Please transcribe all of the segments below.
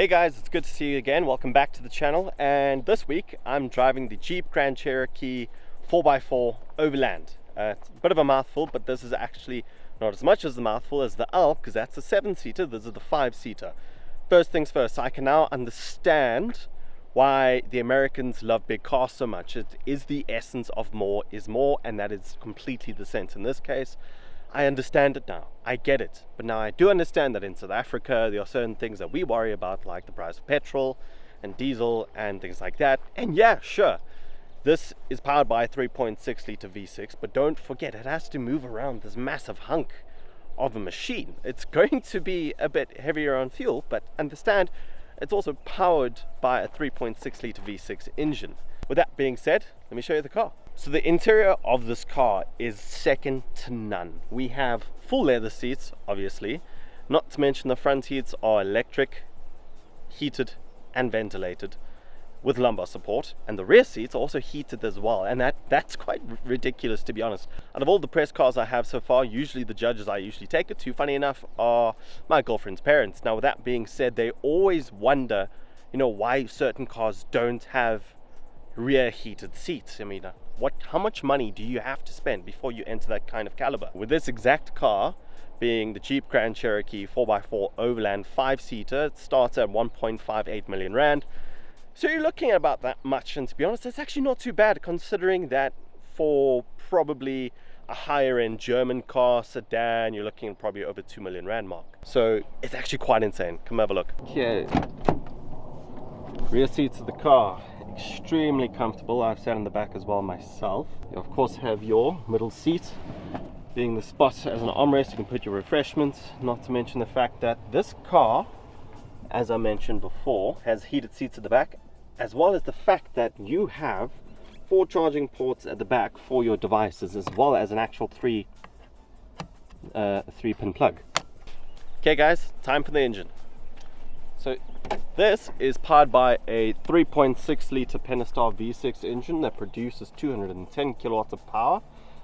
Hey guys, it's good to see you again. Welcome back to the channel. And this week I'm driving the Jeep Grand Cherokee 4x4 Overland. It's a bit of a mouthful, but this is actually not as much as a mouthful as the L, because that's a 7-seater. This is the 5-seater. First things first, I can now understand why the Americans love big cars so much. It is the essence of more is more, and that is completely the sense in this case. I understand it now, I get it, but now I do understand that in South Africa there are certain things that we worry about, like the price of petrol and diesel and things like that. And yeah, sure, this is powered by a 3.6 litre V6, but don't forget it has to move around this massive hunk of a machine. It's going to be a bit heavier on fuel, but understand it's also powered by a 3.6 litre V6 engine. With that being said, let me show you the car. So the interior of this car is second to none. We have full leather seats, obviously, not to mention the front seats are electric, heated and ventilated with lumbar support, and the rear seats are also heated as well, and that's quite ridiculous, to be honest. Out of all the press cars I have so far, usually the judges I usually take it to, funny enough, are my girlfriend's parents. Now with that being said, they always wonder, why certain cars don't have rear heated seats. I mean, how much money do you have to spend before you enter that kind of caliber? With this exact car being the Jeep Grand Cherokee 4x4 Overland 5-seater, it starts at 1.58 million rand. So you're looking at about that much, and to be honest, that's actually not too bad, considering that for probably a higher end German car sedan, you're looking at probably over 2 million rand mark. So it's actually quite insane. Come have a look. Okay, rear seats of the car, extremely comfortable. I've sat in the back as well myself. You of course have your middle seat being the spot as an armrest. You can put your refreshments, not to mention the fact that this car, as I mentioned before, has heated seats at the back, as well as the fact that you have 4 charging ports at the back for your devices, as well as an actual 3-pin plug. Okay guys, time for the engine. So this is powered by a 3.6 litre Pentastar V6 engine that produces 210 kilowatts of power,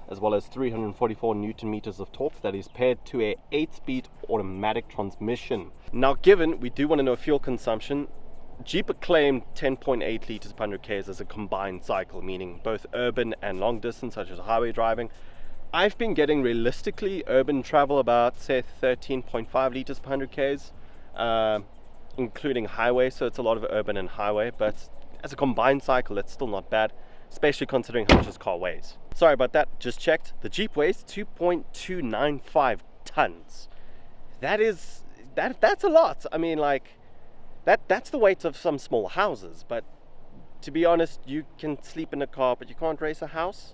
as well as 344 newton meters of torque, that is paired to a 8-speed automatic transmission. Now given we do want to know fuel consumption, Jeep claimed 10.8 liters per 100 k's as a combined cycle, meaning both urban and long distance such as highway driving. I've been getting realistically urban travel about say 13.5 liters per 100 k's, including highway, so it's a lot of urban and highway, but as a combined cycle it's still not bad, especially considering how much this car weighs. Sorry about that, just checked. The Jeep weighs 2.295 tons. That's a lot. I mean, like, that's the weight of some small houses, but to be honest, you can sleep in a car, but you can't race a house.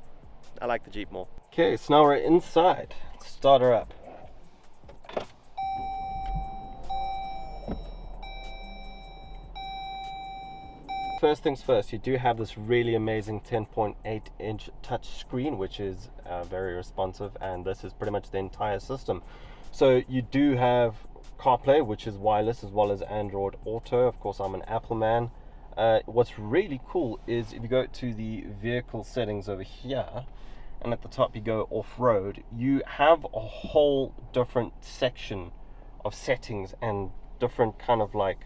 I like the Jeep more. Okay, so now we're inside. Let's start her up. First things first, you do have this really amazing 10.8-inch touch screen, which is very responsive, and this is pretty much the entire system. So you do have CarPlay, which is wireless, as well as Android Auto. Of course, I'm an Apple man. What's really cool is if you go to the vehicle settings over here, and at the top you go off-road, you have a whole different section of settings and different kind of like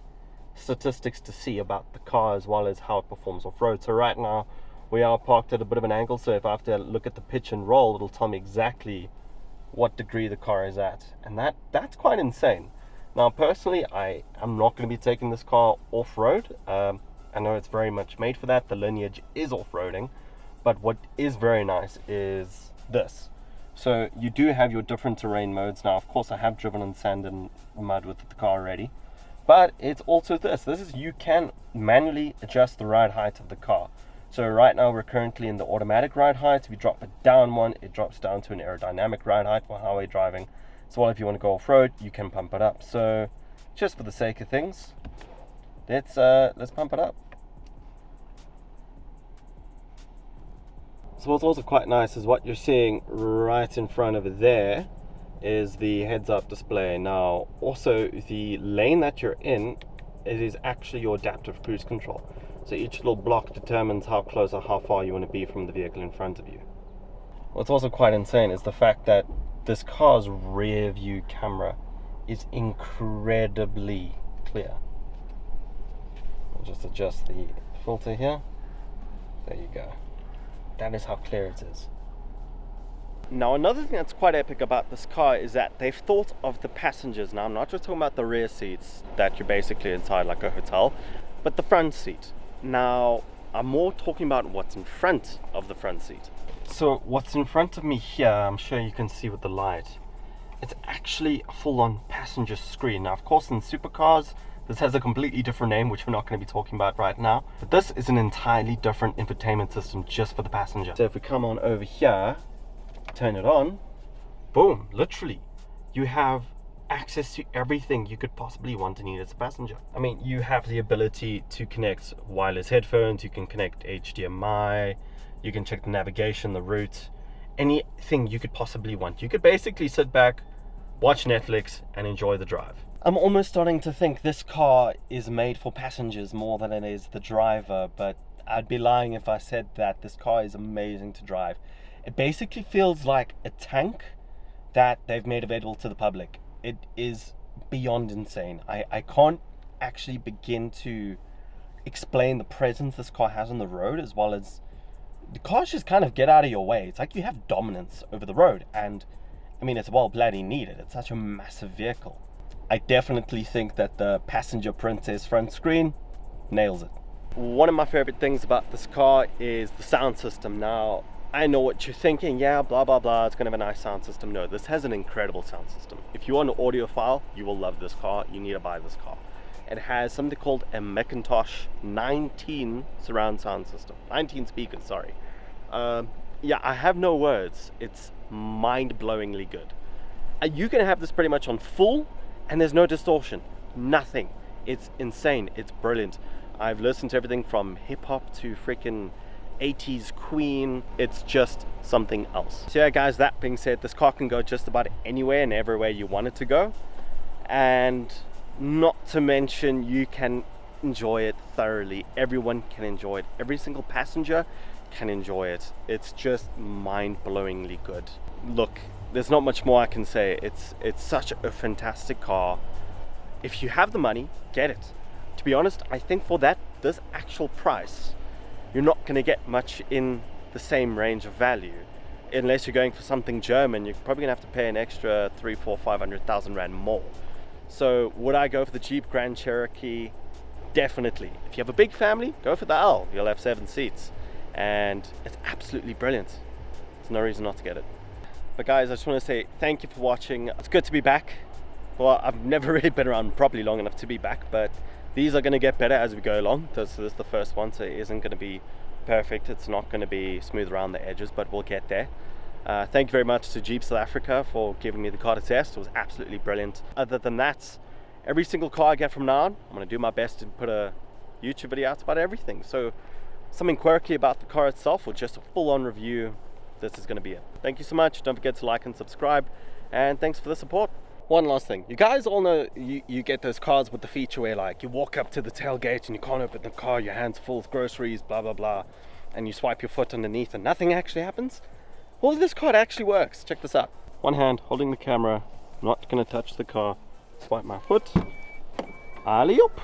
statistics to see about the car, as well as how it performs off-road. So right now we are parked at a bit of an angle, so if I have to look at the pitch and roll, it'll tell me exactly what degree the car is at, and that's quite insane. Now personally, I am not going to be taking this car off-road. I know it's very much made for that. The Lineage is off-roading, but what is very nice is this. So you do have your different terrain modes. Now of course I have driven on sand and mud with the car already, but it's also this is you can manually adjust the ride height of the car. So right now we're currently in the automatic ride height. If you drop it down one, it drops down to an aerodynamic ride height for highway driving. So while if you want to go off-road, you can pump it up. So just for the sake of things, let's pump it up. So what's also quite nice is what you're seeing right in front of it there is the heads-up display. Now also the lane that you're in, it is actually your adaptive cruise control. So each little block determines how close or how far you want to be from the vehicle in front of you. What's also quite insane is the fact that this car's rear view camera is incredibly clear. Just adjust the filter here. There you go. That is how clear it is. Now another thing that's quite epic about this car is that they've thought of the passengers. Now I'm not just talking about the rear seats that you're basically inside like a hotel, but the front seat. Now I'm more talking about what's in front of the front seat. So what's in front of me here, I'm sure you can see with the light, it's actually a full-on passenger screen. Now of course in supercars this has a completely different name, which we're not going to be talking about right now, but this is an entirely different infotainment system just for the passenger. So if we come on over here, turn it on, boom, literally you have access to everything you could possibly want and need as a passenger. I mean, you have the ability to connect wireless headphones, you can connect HDMI, you can check the navigation, the route, anything you could possibly want. You could basically sit back, watch Netflix and enjoy the drive. I'm almost starting to think this car is made for passengers more than it is the driver, but I'd be lying if I said that this car is amazing to drive. It basically feels like a tank that they've made available to the public. It is beyond insane. I can't actually begin to explain the presence this car has on the road, as well as the cars just kind of get out of your way. It's like you have dominance over the road, and I mean, it's well bloody needed. It's such a massive vehicle. I definitely think that the Passenger Princess front screen nails it. One of my favorite things about this car is the sound system. Now, I know what you're thinking, yeah, blah, blah, blah, it's gonna have a nice sound system. No, this has an incredible sound system. If you're an audiophile, you will love this car. You need to buy this car. It has something called a Macintosh 19 surround sound system. 19 speakers, sorry. Yeah, I have no words. It's mind-blowingly good. You can have this pretty much on full, and there's no distortion, nothing. It's insane, it's brilliant. I've listened to everything from hip-hop to freaking 80s Queen. It's just something else. So yeah guys, that being said, this car can go just about anywhere and everywhere you want it to go, and not to mention you can enjoy it thoroughly. Everyone can enjoy it. Every single passenger can enjoy it. It's just mind-blowingly good. Look, there's not much more I can say. It's such a fantastic car. If you have the money, get it. To be honest, I think for this actual price, you're not going to get much in the same range of value. Unless you're going for something German, you're probably going to have to pay an extra 300, 400, 500,000 Rand more. So would I go for the Jeep Grand Cherokee? Definitely. If you have a big family, go for the L. You'll have 7 seats. And it's absolutely brilliant. There's no reason not to get it. But guys, I just want to say thank you for watching. It's good to be back. Well, I've never really been around properly long enough to be back, but these are going to get better as we go along. This is the first one, so it isn't going to be perfect. It's not going to be smooth around the edges, but we'll get there. Thank you very much to Jeep South Africa for giving me the car to test. It was absolutely brilliant. Other than that, every single car I get from now on, I'm going to do my best to put a YouTube video out about everything. So something quirky about the car itself or just a full-on review, this is going to be it. Thank you so much. Don't forget to like and subscribe, and thanks for the support. One last thing, you guys all know you get those cars with the feature where like you walk up to the tailgate and you can't open the car, your hands full of groceries, blah blah blah, and you swipe your foot underneath and nothing actually happens. Well, this car actually works. Check this out. One hand holding the camera, not gonna touch the car, swipe my foot, alley-oop,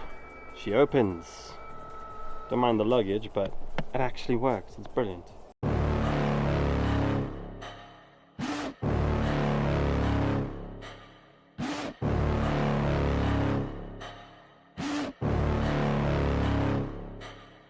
she opens. Don't mind the luggage, but it actually works. It's brilliant.